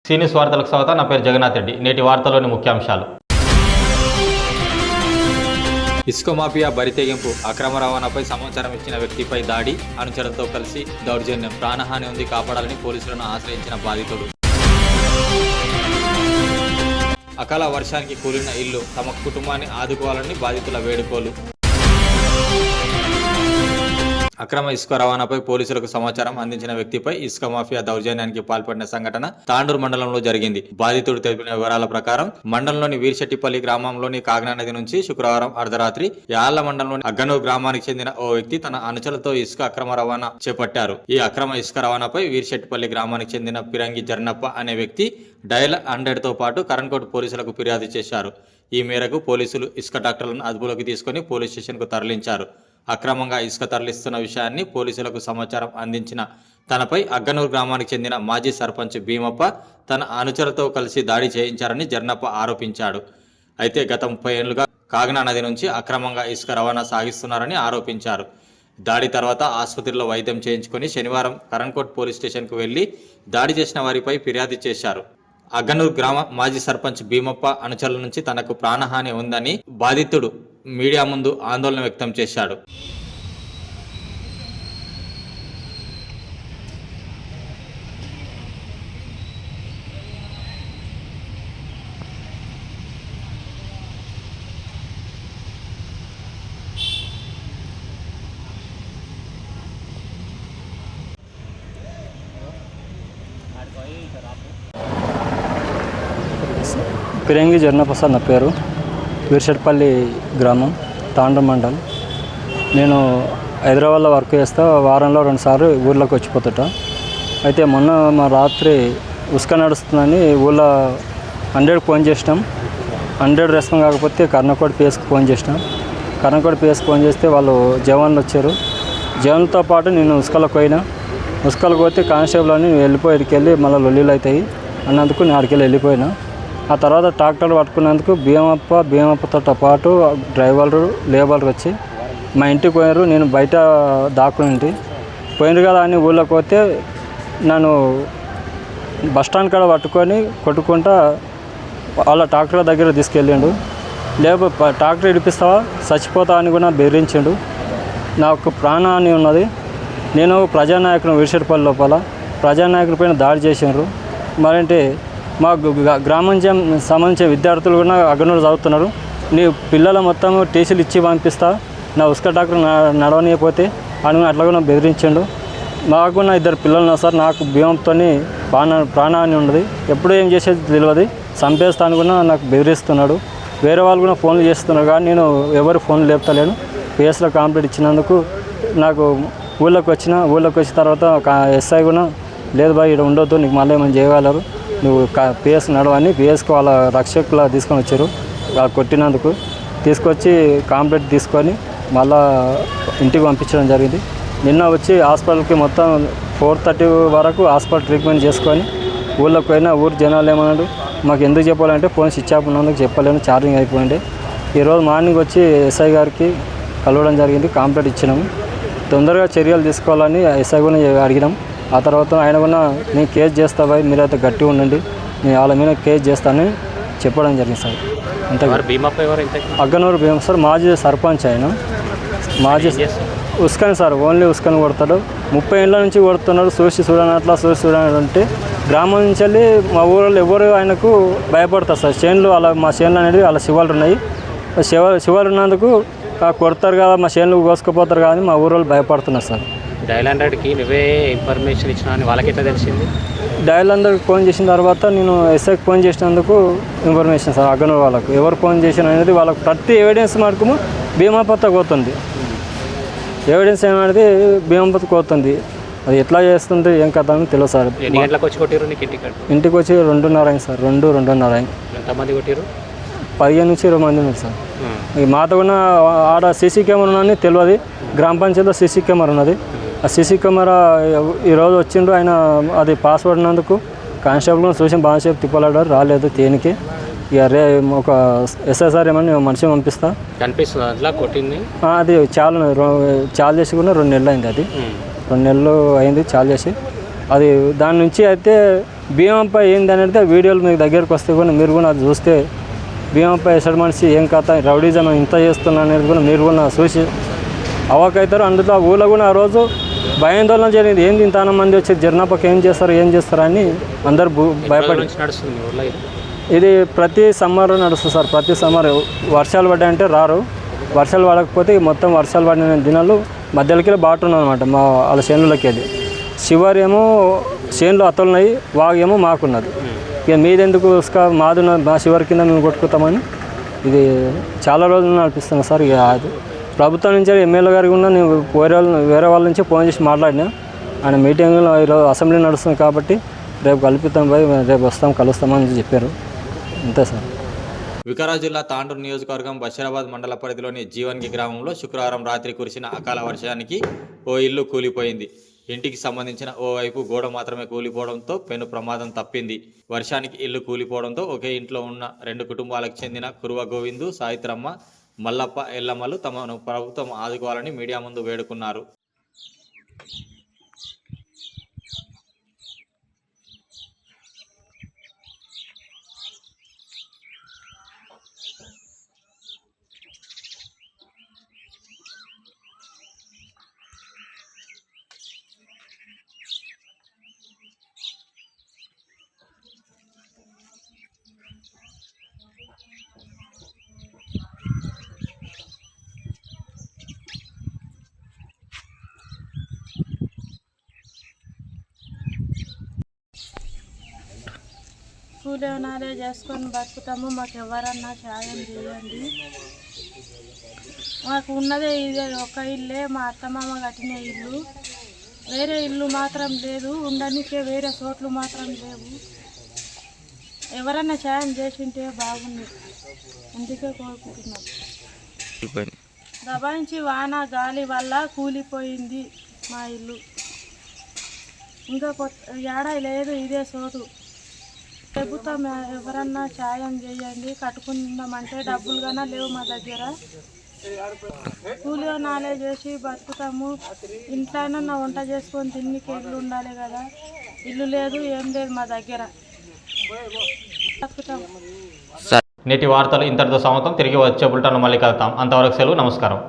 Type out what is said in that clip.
సీనియస్ వార్తలకు స్వాగతం. నా పేరు జగన్నాథ్ రెడ్డి. నేటి వార్తలోని ముఖ్యాంశాలు. ఇసుక మాఫియా బరితెగింపు, అక్రమ రవాణాపై సమాచారం ఇచ్చిన వ్యక్తిపై దాడి, అనుచరులతో కలిసి దౌర్జన్యం, ప్రాణహాని ఉంది, కాపాడాలని పోలీసులను ఆశ్రయించిన బాధితుడు. అకాల వర్షానికి కూలిన ఇల్లు, తమ కుటుంబాన్ని ఆదుకోవాలని బాధితుల వేడుకోలు. అక్రమ ఇసుక రవాణాపై పోలీసులకు సమాచారం అందించిన వ్యక్తిపై ఇసుక మాఫియా దౌర్జన్యానికి పాల్పడిన సంఘటన తాండూరు మండలంలో జరిగింది. బాధితుడు తెలిపిన వివరాల ప్రకారం మండలంలోని వీర్శెట్టిపల్లి గ్రామంలోని కాగ్నా నది నుంచి శుక్రవారం అర్ధరాత్రి యాళ్ల మండలంలోని అగ్గనూరు గ్రామానికి చెందిన ఓ వ్యక్తి తన అనుచరులతో ఇసుక అక్రమ రవాణా చేపట్టారు. ఈ అక్రమ ఇసుక రవాణాపై వీర్శెట్టిపల్లి గ్రామానికి చెందిన పిరంగి జర్నప్ప అనే వ్యక్తి డయల్ 100తో పాటు కరణ్కోట్ పోలీసులకు ఫిర్యాదు చేశారు. ఈ మేరకు పోలీసులు ఇసుక ట్రాక్టర్లను అదుపులోకి తీసుకుని పోలీస్ స్టేషన్కు తరలించారు. అక్రమంగా ఇసుక తరలిస్తున్న విషయాన్ని పోలీసులకు సమాచారం అందించిన తనపై అగ్గనూరు గ్రామానికి చెందిన మాజీ సర్పంచ్ భీమప్ప తన అనుచరులతో కలిసి దాడి చేయించారని జర్నప్ప ఆరోపించాడు. అయితే గత 30 ఏళ్లుగా కాగ్నా నది నుంచి అక్రమంగా ఇసుక రవాణా సాగిస్తున్నారని ఆరోపించారు. దాడి తర్వాత ఆసుపత్రిలో వైద్యం చేయించుకుని శనివారం కరణ్కోట్ పోలీస్ స్టేషన్కు వెళ్లి దాడి చేసిన వారిపై ఫిర్యాదు చేశారు. అగ్గనూరు గ్రామ మాజీ సర్పంచ్ భీమప్ప అనుచరుల నుంచి తనకు ప్రాణహాని ఉందని బాధితుడు మీడియా ముందు ఆందోళన వ్యక్తం చేశాడు. పిరంగి జర్నప్రసాద్ నా పేరు. వీర్శెట్టిపల్లి గ్రామం, తాండూరు మండలం. నేను హైదరాబాద్లో వర్క్ చేస్తా. వారంలో 2 సార్లు ఊర్లోకి వచ్చిపోతుంటా. అయితే మొన్న మా రాత్రి ఉసుక నడుస్తుందని ఊళ్ళో 100కి ఫోన్ చేసినాం. 100 రెస్పాన్స్ కాకపోతే కర్ణకోట పిఎస్కి ఫోన్ చేసినాం. కర్ణకోట పిఎస్కి ఫోన్ చేస్తే వాళ్ళు జవాన్లు వచ్చారు. జవాన్లతో పాటు నేను ఉసుకలకు పోయినా. ఉసుకలకు పోతే కానిస్టేబుల్ అని వెళ్ళిపోయేదికి వెళ్ళి మళ్ళీ లొల్లీలు అవుతాయి అన్నందుకు నేను ఆడికి వెళ్ళిపోయినా. ఆ తర్వాత ట్రాక్టర్ పట్టుకున్నందుకు భీమప్పతో పాటు డ్రైవర్లు లేబర్లు వచ్చి మా ఇంటికి పోయారు. నేను బయట దాక్కుని పోయినారు కదా అని ఊళ్ళోకి పోతే నన్ను బస్టాండ్ కాడ పట్టుకొని కొట్టుకుంటా వాళ్ళ ట్రాక్టర్ దగ్గర తీసుకెళ్ళిండు. లేకపోతే ట్రాక్టర్ ఇడిపిస్తావా చచ్చిపోతా అని కూడా బెదిరించిండు. నాకు ప్రాణహాని ఉన్నది. నేను ప్రజానాయకుని వీర్శెట్టిపల్లి లోపల ప్రజానాయకుడి పైన దాడి చేసినారు. మరంటే మా గ్రామం సంబంధించిన విద్యార్థులు కూడా అగ్గనూరు చదువుతున్నారు. నీ పిల్లల మొత్తం టీసీలు ఇచ్చి పంపిస్తా, నా ఉసుక ట్రాక్టర్ నడవనియకపోతే అని అట్లా కూడా బెదిరించిండు. మాకు కూడా 2 పిల్లలు ఉన్నారు సార్. నాకు భీమంతో ప్రాణహాని ఉన్నది. ఎప్పుడు ఏం చేసేది తెలియదు. చంపేస్తాను కూడా నాకు బెదిరిస్తున్నాడు. వేరే వాళ్ళు కూడా ఫోన్లు చేస్తున్నారు కానీ నేను ఎవరు ఫోన్లు లేపుతలేను. పిఎస్లో కంప్లీట్ ఇచ్చినందుకు నాకు ఊళ్ళోకి వచ్చిన తర్వాత ఎస్ఐ కూడా లేదు బాయ్ ఇక్కడ ఉండొద్దు, నీకు మళ్ళీ ఏమైనా చేయగలరు, నువ్వు పిఎస్ నడవని పిఎస్కి వాళ్ళ రక్షకులా తీసుకొని వచ్చారు. కొట్టినందుకు తీసుకొచ్చి కంప్లీట్ తీసుకొని మళ్ళా ఇంటికి పంపించడం జరిగింది. నిన్న వచ్చి హాస్పిటల్కి మొత్తం 4:30 వరకు హాస్పిటల్ ట్రీట్మెంట్ చేసుకొని ఊళ్ళోకి పోయినా. ఊరు జనాలు ఏమన్నాడు, మాకు ఎందుకు చెప్పాలంటే ఫోన్ స్విచ్ ఆఫ్ ఉన్నందుకు చెప్పలేను, ఛార్జింగ్ అయిపోయింది. ఈరోజు మార్నింగ్ వచ్చి ఎస్ఐ గారికి కలవడం జరిగింది. కంప్లీట్ ఇచ్చినాము. తొందరగా చర్యలు తీసుకోవాలని ఎస్ఐ కూడా అడిగినాం. ఆ తర్వాత ఆయన కూడా నేను కేసు చేస్తావా, మీరైతే గట్టిగా ఉండండి, నేను వాళ్ళ మీద కేసు చేస్తానని చెప్పడం జరిగింది సార్. అంతే. అగ్గనూరు భీమ సార్, మాజీ సర్పంచ్ ఆయన. మాజీ ఉస్కని సార్, ఓన్లీ ఉస్కని కొడతాడు. 30 ఏళ్ళ నుంచి కొడుతున్నాడు. చూసి చూడని అంటే గ్రామం నుంచి వెళ్ళి మా ఊళ్ళో ఎవరు ఆయనకు భయపడతారు సార్. చేనులు అలా మా చేనులు అనేది అలా శివాలు ఉన్నాయి. శివాలు ఉన్నందుకు కొడతారు కదా, మా చేనులు కోసుకుపోతారు కానీ మా ఊళ్ళో భయపడుతున్నారు సార్. డయల్ 100కి నువ్వే ఇన్ఫర్మేషన్ ఇచ్చినా అని వాళ్ళకి ఎట్లా తెలిసింది? డయల్ 100కి ఫోన్ చేసిన తర్వాత నేను ఎస్ఐకి ఫోన్ చేసినందుకు ఇన్ఫర్మేషన్ సార్. అగ్గనూరు వాళ్ళకు ఎవరు ఫోన్ చేసిన అనేది వాళ్ళకు ప్రతి ఎవిడెన్స్ మటుకు భీమాపత్త కోతుంది. ఎవిడెన్స్ ఏమనేది భీమాపత్త కోతుంది. అది ఎట్లా చేస్తుంది ఏం కథ అని తెలియదు సార్. ఎన్ని గంటలకు వచ్చి కొట్టిరు నీకు ఇంటికి వచ్చి 2:30 అయింది సార్. 2:30 అయింది. ఎంతమంది కొట్టిరు? 15 నుంచి 20 మంది ఉన్నారు సార్. మాతో కూడా ఆడ సీసీ కెమెరా ఉన్నది తెలియదు. గ్రామ పంచాయతీలో సీసీ కెమెరా ఉన్నది. ఆ సీసీ కెమెరా ఈరోజు వచ్చిండు ఆయన. అది పాస్వర్డ్ ఉన్నందుకు కానిస్టేబుల్ చూసి బాగాసేపు తిప్పలాడారు, రాలేదు తేనికి. ఇక ఒక ఎస్ఐ సార్ ఏమని మనిషి పంపిస్తా కనిపిస్తుంది అట్లా కొట్టింది. అది చాలా చేసి కూడా 2 నెలలు అయింది. అది 2 నెలలు అయింది చాలా చేసి. అది దాని నుంచి అయితే భీమాపై ఏంది అనేది వీడియోలు మీకు దగ్గరికి వస్తే కూడా మీరు కూడా అది చూస్తే భీమాపై ఎసడు మనిషి ఏం కథ రౌడీజం ఇంత చేస్తున్నా అనేది కూడా మీరు కూడా చూసి అవాకవుతారు. అందులో ఊళ్ళో కూడా ఆ రోజు భయాందోళన జరిగింది. ఏంది ఇంత మంది వచ్చి జర్నాపకి ఏం చేస్తారు అని అందరు భయపడి నడుస్తుంది ఊర్లో ఇది? ఇది ప్రతి సమ్మర్ నడుస్తుంది సార్. ప్రతి సమ్మర్ వర్షాలు పడ్డాయంటే రారు, వర్షాలు పడకపోతే మొత్తం వర్షాలు పడిన దినాలు మధ్యలోకి బాటున్నాం అనమాట. మా వాళ్ళ చేనులకి వెళ్ళి చివరి ఏమో చేనులు అతలున్నాయి, వాగేమో మాకున్నది. ఇక మీదెందుకు మాదున్న మా చివరి కింద మేము కొట్టుకుతామని ఇది చాలా రోజులు నడిపిస్తున్నాం సార్. ఇక అది ప్రభుత్వం నుంచి ఎమ్మెల్యే గారికి కూడా నేను వేరే వాళ్ళ నుంచి ఫోన్ చేసి మాట్లాడినా. ఆయన మీటింగ్లో ఈరోజు అసెంబ్లీ నడుస్తుంది కాబట్టి రేపు కలుపుతాం పోయి రేపు కలుస్తామని చెప్పారు. అంతే సార్. వికారాబాద్ జిల్లా తాండూరు నియోజకవర్గం బషీరాబాద్ మండల పరిధిలోని జీవన్గి గ్రామంలో శుక్రవారం రాత్రి కురిసిన అకాల వర్షానికి ఓ ఇల్లు కూలిపోయింది. ఇంటికి సంబంధించిన ఓ వైపు గోడ మాత్రమే కూలిపోవడంతో పెను ప్రమాదం తప్పింది. వర్షానికి ఇల్లు కూలిపోవడంతో ఒకే ఇంట్లో ఉన్న 2 కుటుంబాలకు చెందిన కురువ గోవిందు, సాయిత్రమ్మ, మల్లప్ప, ఎల్లమ్మలు తమను ప్రభుత్వం ఆదుకోవాలని మీడియా ముందు వేడుకున్నారు. కూలీనాలే చేసుకొని బతుకుతాము, మాకు ఎవరన్నా సాయం చేయండి. మాకు ఉన్నదే ఇదే ఒక ఇల్లే, మా అత్తమామ కట్టిన ఇల్లు, వేరే ఇల్లు మాత్రం లేదు, ఉండడానికే వేరే చోట్లు మాత్రం లేవు. ఎవరన్నా సాయం చేసింటే బాగుంది, అందుకే కోరుకుంటున్నాం. దబాయించి వాన గాలి వల్ల కూలిపోయింది మా ఇల్లు. ఇంకా ఏడాది లేదు, ఇదే చోటు. ప్రభుత్వం ఎవరన్నా సాయం చేయండి, కట్టుకుందామంటే డబ్బులు కన్నా లేవు మా దగ్గర. కూలి నాలే చేసి బతుకుతాము, ఇంట్లోనన్నా వంట చేసుకొని తిన్నికి ఇల్లు ఉండాలి కదా. ఇల్లు లేదు, ఏం లేదు మా దగ్గర, బతుకుతాము. నేటి వార్తలు ఇంతటితో సమాప్తం. తిరిగి వచ్చే బులెటిన్లో మళ్ళీ కలుద్దాం. అంతవరకు సెలవు. నమస్కారం.